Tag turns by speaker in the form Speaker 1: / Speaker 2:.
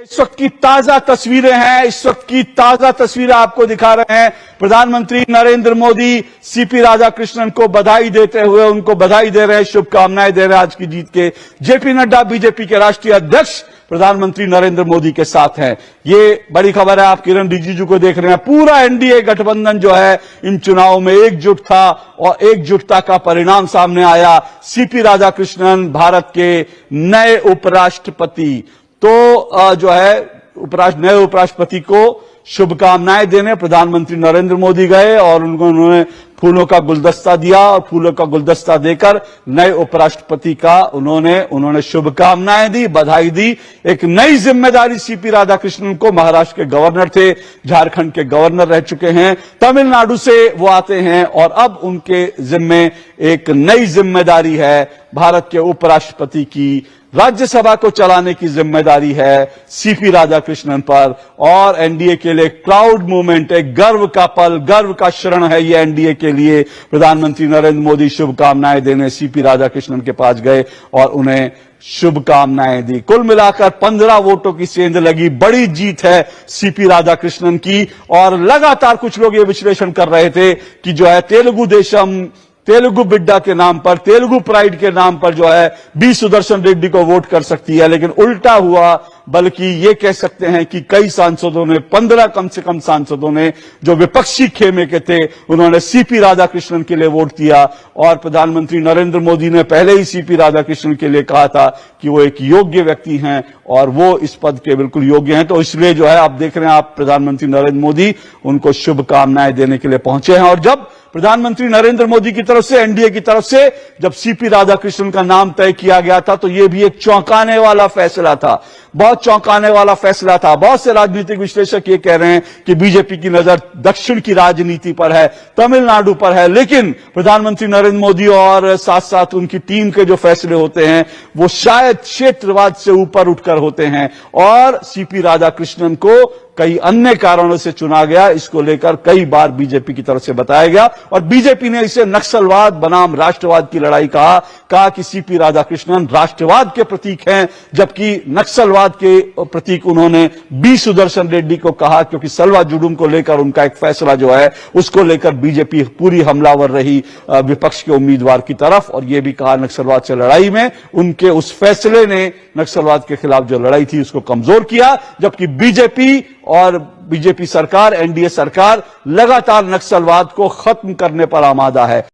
Speaker 1: इस वक्त की ताजा तस्वीरें हैं, इस वक्त की ताजा तस्वीरें आपको दिखा रहे हैं। प्रधानमंत्री नरेंद्र मोदी सीपी राधाकृष्णन को बधाई देते हुए उनको बधाई दे रहे हैं, शुभकामनाएं दे रहे हैं आज की जीत के। जेपी नड्डा बीजेपी के राष्ट्रीय अध्यक्ष प्रधानमंत्री नरेंद्र मोदी के साथ हैं। ये बड़ी खबर है, आप किरण रिजिजू को देख रहे हैं। पूरा एनडीए गठबंधन जो है इन चुनावों में एकजुट था और एकजुटता का परिणाम सामने आया। सीपी राधाकृष्णन भारत के नए उपराष्ट्रपति, तो जो है नए उपराष्ट्रपति को शुभकामनाएं देने प्रधानमंत्री नरेंद्र मोदी गए और उन्होंने फूलों का गुलदस्ता दिया और फूलों का गुलदस्ता देकर नए उपराष्ट्रपति का उन्होंने शुभकामनाएं दी, बधाई दी। एक नई जिम्मेदारी सीपी राधाकृष्णन को, महाराष्ट्र के गवर्नर थे, झारखंड के गवर्नर रह चुके हैं, तमिलनाडु से वो आते हैं और अब उनके जिम्मे एक नई जिम्मेदारी है। भारत के उपराष्ट्रपति की राज्यसभा को चलाने की जिम्मेदारी है सीपी राधाकृष्णन पर और एनडीए के लिए प्राउड मोमेंट, एक गर्व का पल, गर्व का क्षण है ये एनडीए के लिए। प्रधानमंत्री नरेंद्र मोदी शुभकामनाएं देने सीपी राधाकृष्णन के पास गए और उन्हें शुभकामनाएं दी। कुल मिलाकर 15 वोटों की सेंध लगी, बड़ी जीत है सीपी राधाकृष्णन की। और लगातार कुछ लोग ये विश्लेषण कर रहे थे कि जो है तेलुगु देशम, तेलुगु बिड्डा के नाम पर, तेलुगु प्राइड के नाम पर जो है बी सुदर्शन रेड्डी को वोट कर सकती है, लेकिन उल्टा हुआ। बल्कि ये कह सकते हैं कि कई सांसदों ने, 15 कम से कम सांसदों ने जो विपक्षी खेमे के थे, उन्होंने सीपी राधाकृष्णन के लिए वोट दिया। और प्रधानमंत्री नरेंद्र मोदी ने पहले ही सीपी राधाकृष्णन के लिए कहा था कि वो एक योग्य व्यक्ति हैं और वो इस पद के बिल्कुल योग्य हैं। तो इसलिए जो है आप देख रहे हैं, आप प्रधानमंत्री नरेंद्र मोदी उनको शुभकामनाएं देने के लिए पहुंचे हैं। और जब प्रधानमंत्री नरेंद्र मोदी की तरफ से, एनडीए की तरफ से जब सीपी राधाकृष्णन का नाम तय किया गया था, तो यह भी एक चौंकाने वाला फैसला था, बहुत चौंकाने वाला फैसला था। बहुत से राजनीतिक विश्लेषक ये कह रहे हैं कि बीजेपी की नजर दक्षिण की राजनीति पर है, तमिलनाडु पर है, लेकिन प्रधानमंत्री नरेंद्र मोदी और साथ साथ उनकी टीम के जो फैसले होते हैं वो शायद क्षेत्रवाद से ऊपर उठकर होते हैं। और सीपी राधाकृष्णन को कई अन्य कारणों से चुना गया, इसको लेकर कई बार बीजेपी की तरफ से बताया गया और बीजेपी ने इसे नक्सलवाद बनाम राष्ट्रवाद की लड़ाई कहा कि सीपी राधाकृष्णन राष्ट्रवाद के प्रतीक हैं, जबकि नक्सलवाद के प्रतीक उन्होंने बी सुदर्शन रेड्डी को कहा, क्योंकि सलवा जुडुम को लेकर उनका एक फैसला जो है उसको लेकर बीजेपी पूरी हमलावर रही विपक्ष के उम्मीदवार की तरफ। और यह भी कहा नक्सलवाद से लड़ाई में उनके उस फैसले ने नक्सलवाद के खिलाफ जो लड़ाई थी उसको कमजोर किया, जबकि बीजेपी सरकार, एनडीए सरकार लगातार नक्सलवाद को खत्म करने पर आमादा है।